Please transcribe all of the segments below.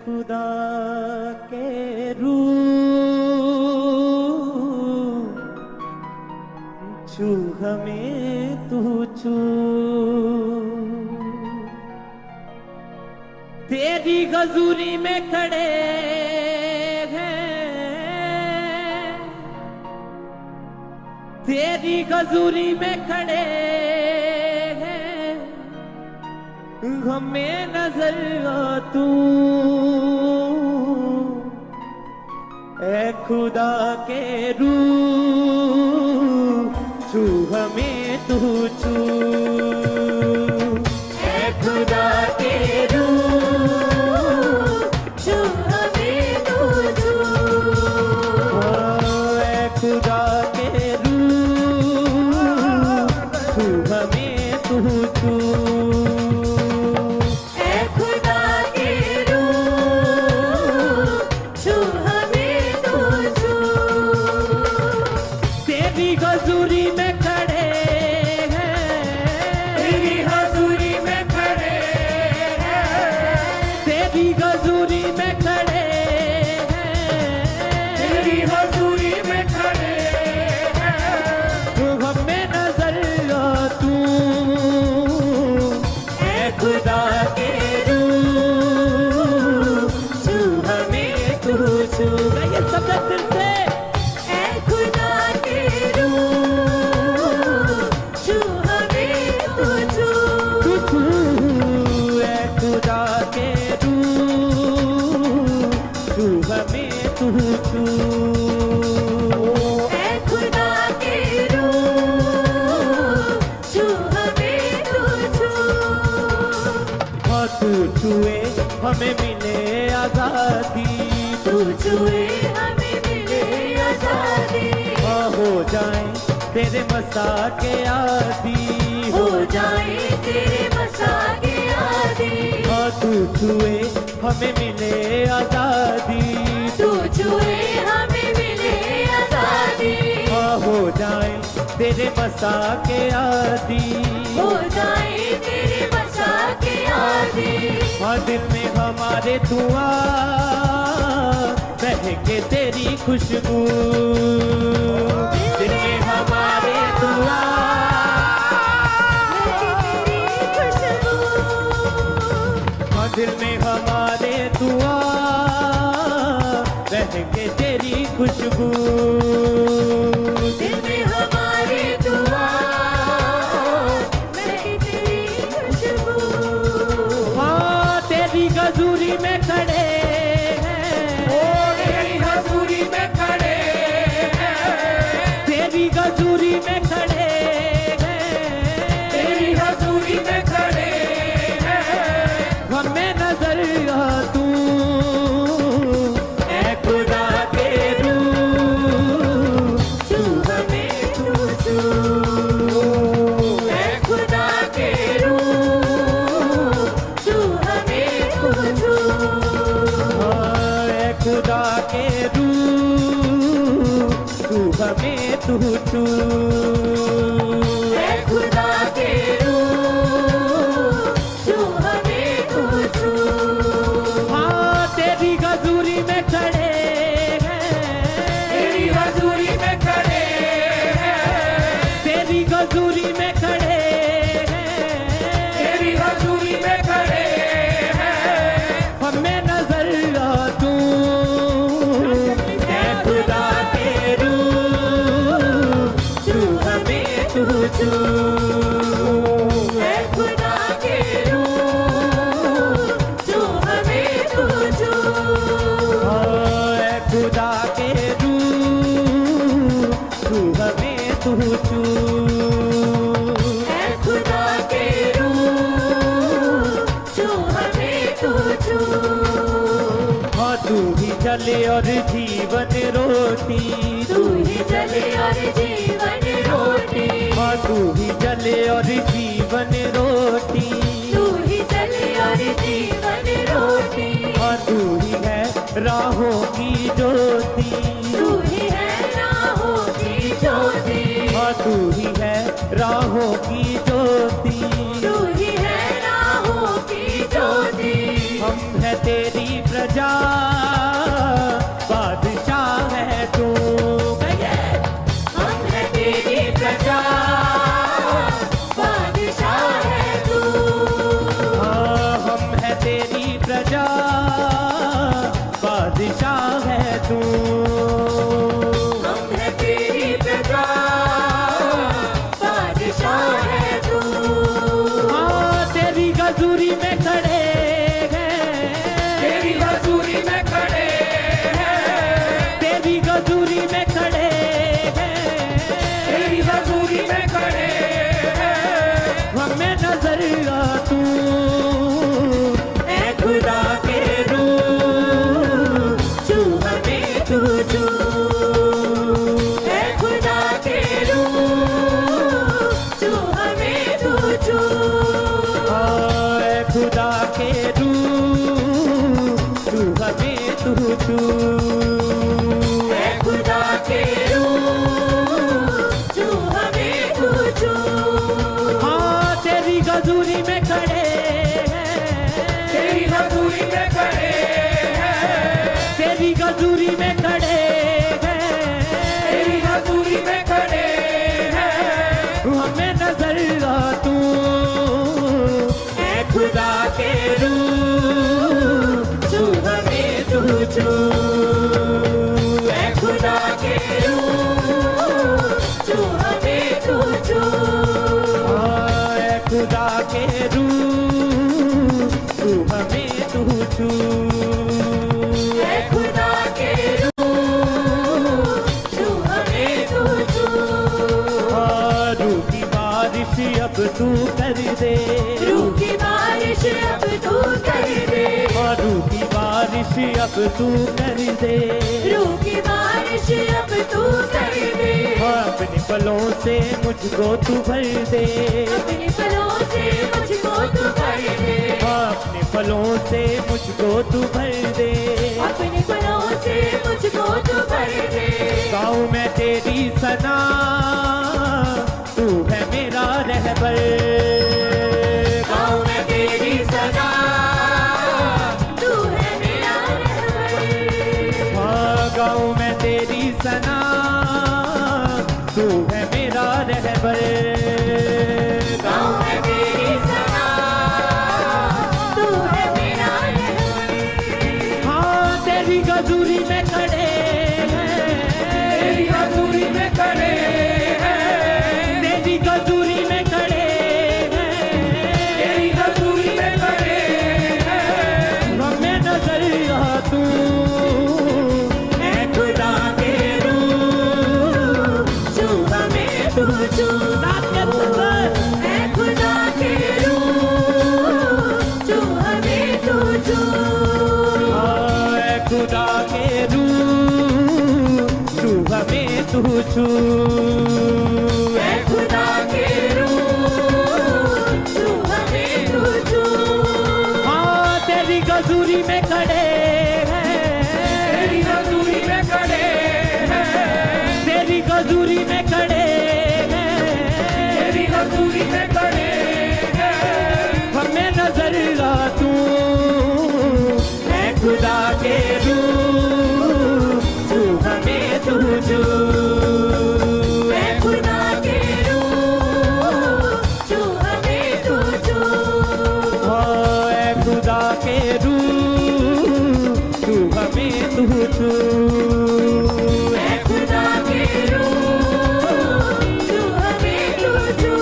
खुदा के रूह छू हमें तू छू। तेरी गजूरी में खड़े हैं, तेरी गजूरी में खड़े हैं, हमें नजर आ तू। ए खुदा के रूह छू हमें तू छू। ए खुदा के रूह छू हमें तू छू। ए खुदा के रूह छू हमें तू छू। हजूरी में खड़े हैं, तेरी हजूरी में खड़े हैं, तेरी हजूरी में खड़े हैं, तेरी हजूरी में खड़े हैं, तू हमें नजर आ तू। ए खुदा के रूह छू हमें तू छू। ये सब दिल से तू छू। ए खुदा के रूह छू हमें तू छू। हाँ तू छुए हमें मिले आजादी, तू छुए हमें मिले आजादी। हाँ हो जाए तेरे मसा के आदी, हो जाए तेरे मसा के आदी। हाँ तू छुए हमें मिले आजादी, तू छुए हमें मिले आजादी। हाँ हो जाए तेरे मसा के आदी, हो जाए तेरे मसा के आदी। हाँ दिल में हमारे दुआ बहके तेरी खुशबू, दिल में हमारे दुआ बहके तेरी खुशबू। हाँ दिल में हमारे दुआ बहके तेरी खुशबू, दिल में हमारी दुआ बहके तेरी खुशबू। हाँ तेरी गजूरी में खड़े हैं, ओ तेरी हजूरी में खड़े हैं, तेरी गजूरी में खड़े हैं, तेरी हजूरी में खड़े हैं, हमें नजर आ तू। खुदा के रूह छू हमें तू छू। ए खुदा के रूह छू हमें तू छू। ए खुदा के रूह छू हमें तू छू। ए खुदा के रूह छू हमें तू छू। हाँ तेरी गजूरी में खड़े, हजूरी में खड़े हैं, तेरी हजूरी में खड़े हैं, हमें नजर आ तू। ए खुदा के रूह छू हमें तू छू। ए खुदा के रूह छू हमें तू छू। ए खुदा के रूह छू हमें तू छू। हाँ तू ही जले और जीवन रोटी, तू ही जले और जीवन रोटी। हाँ तू ही जले और जीवन रोटी, तू ही जले और जीवन रोटी। हाँ तू ही है राहों की ज्योति, तू ही है राहों की ज्योति। हाँ तू ही है राहों की ज्योति, तू ही है राहों की ज्योति। हम है तेरी प्रजा, बादशाह है तू। हम है तेरी प्रजा, बादशाह है तू। हाँ, हम है तेरी प्रजा, बादशाह है तू। हम है तेरी प्रजा, बादशाह है तू। हाँ, तेरी हजूरी में खड़े हैं, तेरी हजूरी में खड़े हैं, तेरी हजूरी में खड़े हैं, तेरी हजूरी में खड़े हैं। हमें नजर आ तू, ऐ खुदा के रूह, छू हमें तू छू। ऐ खुदा के रूह, छू हमें तू छू। हाँ, ऐ खुदा के रूह, तू हमें तू छू। ऐ खुदा के रूह, छू हमें तू छू। हाँ, तेरी हजूरी में खड़े हैं, तेरी हजूरी में खड़े हैं, तेरी हजूरी में खड़े हैं, तेरी हजूरी में खड़े हैं। हमें नजर आ तू, ऐ खुदा के रूह, छू हमें तू छू। ऐ खुदा के रूह, छू हमें तू छू। हाँ, ऐ खुदा के रूह, तू हमें तू छू। ऐ खुदा के रूह, छू हमें तू छू। हाँ, रूह की बारिश अब तू कर दे, रूह की बारिश अब तू कर दे। हाँ, रूह की बारिश अब तू कर दे। रूह की बारिश अब तू कर दे। हाँ, अपने पलों से मुझको तू भर दे, अपने पलों से मुझको तू भर दे। हाँ, अपने पलों से मुझको तू भर दे। अपने पलों से मुझको तू भर दे। गाँव में तेरी सना, तू है मेरा रहबर। गाँव में तेरी सदा, तू है मेरा रहबर। हाँ, गाँव में तेरी सना, तू है मेरा रहबर। गाँव में तेरी सदा, तू है मेरा रहबर। हाँ, तेरी हजूरी में खड़े हैं, तेरी हजूरी में खड़े हैं, तेरी हजूरी में खड़े हैं, तेरी हजूरी में खड़े हैं। हमें नजर आ तू, ऐ खुदा के रूह, छू हमें तू छू। रात के अंदर ऐ खुदा के रूह, छू हमें तू छू। हाँ, ऐ खुदा के रूह, तू हमें तू छू। ऐ खुदा के रूह, छू हमें तू छू। हाँ, तेरी हजूरी में खड़े हैं, तेरी हजूरी में खड़े हैं, तेरी हजूरी में खड़े हैं, तेरी हजूरी में खड़े हैं। हमें नजर आ तू, ऐ खुदा के रूह, छू हमें तू छू। ऐ खुदा के रूह, छू हमें तू छू। हाँ, ऐ खुदा के रूह, तू हमें तू छू। ऐ खुदा के रूह, छू हमें तू छू।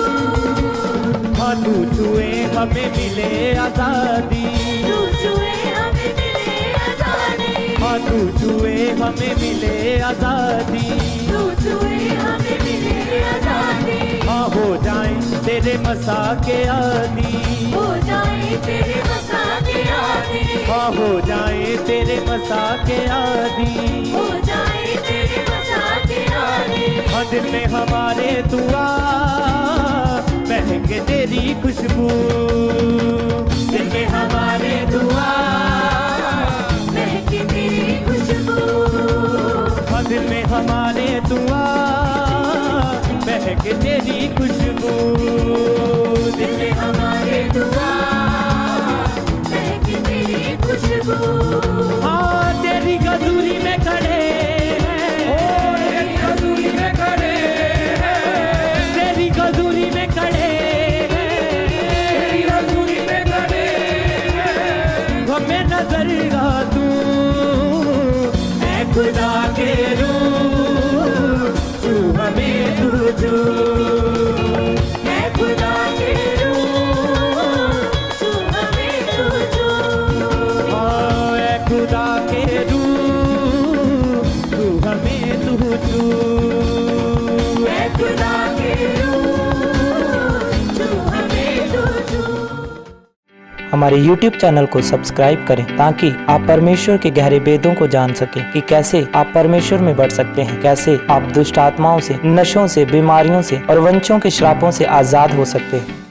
हाँ, तू छुए हमें मिले आजादी, तू छुए हमें मिले आजादी। हाँ, तू छुए हमें मिले आजादी। तू छुए हमें मिले आजादी। हाँ, हो जाए तेरे मसा के आदी, हो जाए तेरे मसा के आदी। हाँ, हो जाए तेरे मसा के आदी। हो जाए तेरे मसा के आदी। हाँ, दिल में हमारे दुआ महक तेरी खुशबू, दिल में हमारे दुआ महके तेरी खुशबू। हाँ, दिल में हमारे दुआ महक तेरी खुशबू, दिल में हमारे दुआ महके तेरी हाँ तेरी गजूरी में खड़े हैं, गजूरी में खड़े हैं, तेरी गजूरी में खड़े हैं, गजूरी में खड़े हैं, हमें नजर आ तू ऐ खुदा के रूह तू हमें तू छू ऐ खुदा के रूह छू हमें तू छू हाँ ऐ खुदा के रूह तू हमें तू छू ऐ खुदा के रूह छू हमें तू छू। हमारे YouTube चैनल को सब्सक्राइब करें ताकि आप परमेश्वर के गहरे भेदों को जान सकें कि कैसे आप परमेश्वर में बढ़ सकते हैं, कैसे आप दुष्ट आत्माओं से, नशों से, बीमारियों से और वंशों के श्रापों से आजाद हो सकते हैं।